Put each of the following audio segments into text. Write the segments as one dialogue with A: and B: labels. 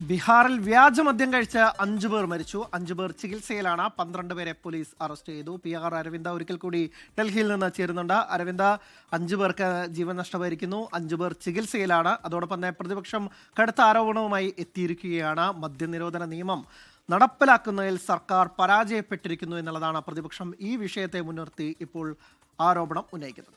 A: ബീഹാറിൽ വ്യാജമദ്യം കഴിച്ച് 5 പേർ മരിച്ചു. 5 പേർ ചികിത്സയിലാണ്. 12 പേരെ പോലീസ് അറസ്റ്റ് ചെയ്തു. PR അരവിന്ദ ഒരിക്കൽ കൂടി ഡൽഹിയിൽ നിന്ന് ചേരുന്നുണ്ട്. അരവിന്ദ, 5 പേർക്ക് ജീവൻ നഷ്ടമായിരിക്കുന്നു. 5 പേർ ചികിത്സയിലാണ്. അതോടൊപ്പം തന്നെ പ്രതിപക്ഷം കടുത്ത ആരോപണവുമായി എത്തിയിരിക്കുകയാണ്. മദ്യനിരോധന നിയമം നടപ്പിലാക്കുന്നതിൽ സർക്കാർ പരാജയപ്പെട്ടിരിക്കുന്നു എന്നുള്ളതാണ് പ്രതിപക്ഷം ഈ വിഷയത്തെ മുൻനിർത്തി ഇപ്പോൾ ആരോപണം ഉന്നയിക്കുന്നത്.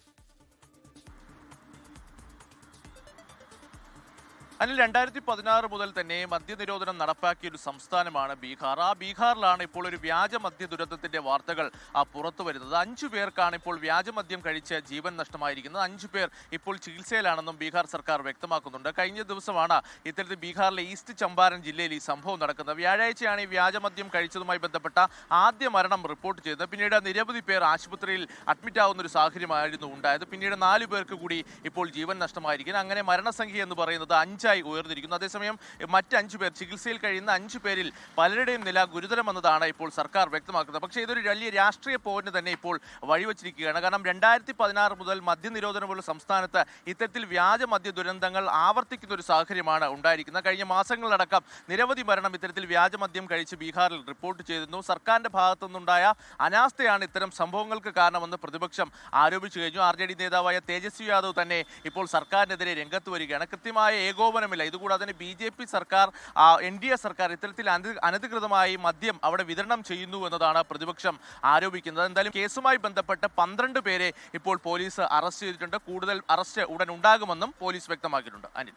B: അതിൽ 2016 മുതൽ തന്നെ മദ്യനിരോധനം നടപ്പാക്കിയ ഒരു സംസ്ഥാനമാണ് ബീഹാർ. ആ ബീഹാറിലാണ് ഇപ്പോൾ ഒരു വ്യാജ മദ്യ ദുരന്തത്തിന്റെ വാർത്തകൾ പുറത്തു വരുന്നത്. 5 പേർക്കാണ് ഇപ്പോൾ വ്യാജമദ്യം കഴിച്ച് ജീവൻ നഷ്ടമായിരിക്കുന്നത്. 5 പേർ ഇപ്പോൾ ചികിത്സയിലാണെന്നും ബീഹാർ സർക്കാർ വ്യക്തമാക്കുന്നുണ്ട്. കഴിഞ്ഞ ദിവസമാണ് ഇത്തരത്തിൽ ബീഹാറിലെ ഈസ്റ്റ് ചമ്പാരൻ ജില്ലയിൽ ഈ സംഭവം നടക്കുന്നത്. വ്യാഴാഴ്ചയാണ് ഈ വ്യാജമദ്യം കഴിച്ചതുമായി ബന്ധപ്പെട്ട ആദ്യ മരണം റിപ്പോർട്ട് ചെയ്തത്. പിന്നീട് നിരവധി പേർ ആശുപത്രിയിൽ അഡ്മിറ്റ് ആവുന്ന ഒരു സാഹചര്യമായിരുന്നു ഉണ്ടായത്. പിന്നീട് 4 പേർക്ക് കൂടി ഇപ്പോൾ ജീവൻ നഷ്ടമായിരിക്കുന്നു. അങ്ങനെ മരണസംഖ്യ എന്ന് പറയുന്നത് 5 ഉയർന്നിരിക്കുന്നു. അതേസമയം മറ്റ് 5 പേർ ചികിത്സയിൽ കഴിയുന്ന 5 പേരിൽ പലരുടെയും നില ഗുരുതരമെന്നതാണ് ഇപ്പോൾ സർക്കാർ വ്യക്തമാക്കുന്നത്. പക്ഷേ ഇതൊരു വലിയ രാഷ്ട്രീയ പോരിന് തന്നെ ഇപ്പോൾ വഴിവെച്ചിരിക്കുകയാണ്. കാരണം 2016 മുതൽ മദ്യനിരോധനമുള്ള സംസ്ഥാനത്ത് ഇത്തരത്തിൽ വ്യാജ മദ്യ ദുരന്തങ്ങൾ ആവർത്തിക്കുന്ന ഒരു സാഹചര്യമാണ് ഉണ്ടായിരിക്കുന്നത്. കഴിഞ്ഞ മാസങ്ങളിലടക്കം നിരവധി മരണം ഇത്തരത്തിൽ വ്യാജമദ്യം കഴിച്ച് ബീഹാറിൽ റിപ്പോർട്ട് ചെയ്തിരുന്നു. സർക്കാരിന്റെ ഭാഗത്തു നിന്നുണ്ടായ അനാസ്ഥയാണ് ഇത്തരം സംഭവങ്ങൾക്ക് കാരണമെന്ന് പ്രതിപക്ഷം ആരോപിച്ചു കഴിഞ്ഞു. RJD നേതാവായ തേജസ്വി യാദവ് തന്നെ ഇപ്പോൾ സർക്കാരിനെതിരെ രംഗത്ത് വരികയാണ്. കൃത്യമായ ഏകോപനമില്ല. ഇതുകൂടാതെ തന്നെ BJP സർക്കാർ, NDA സർക്കാർ ഇത്തരത്തിൽ അനധികൃതമായി മദ്യം അവിടെ വിതരണം ചെയ്യുന്നു എന്നതാണ് പ്രതിപക്ഷം ആരോപിക്കുന്നത്. എന്തായാലും കേസുമായി ബന്ധപ്പെട്ട് 12 പേരെ ഇപ്പോൾ പോലീസ് അറസ്റ്റ് ചെയ്തിട്ടുണ്ട്. കൂടുതൽ അറസ്റ്റ് ഉടൻ ഉണ്ടാകുമെന്നും പോലീസ് വ്യക്തമാക്കിയിട്ടുണ്ട്. അനിൽ,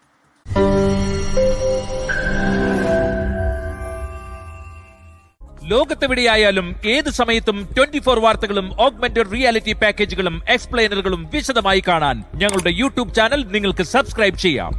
C: ലോകത്തെവിടെയായാലും ഏത് സമയത്തും 24 വാർത്തകളും ഓഗ്മെന്റഡ് റിയാലിറ്റി പാക്കേജുകളും എക്സ്പ്ലെയിനറുകളും വിശദമായി കാണാൻ ഞങ്ങളുടെ YouTube ചാനൽ നിങ്ങൾക്ക് സബ്സ്ക്രൈബ് ചെയ്യാം.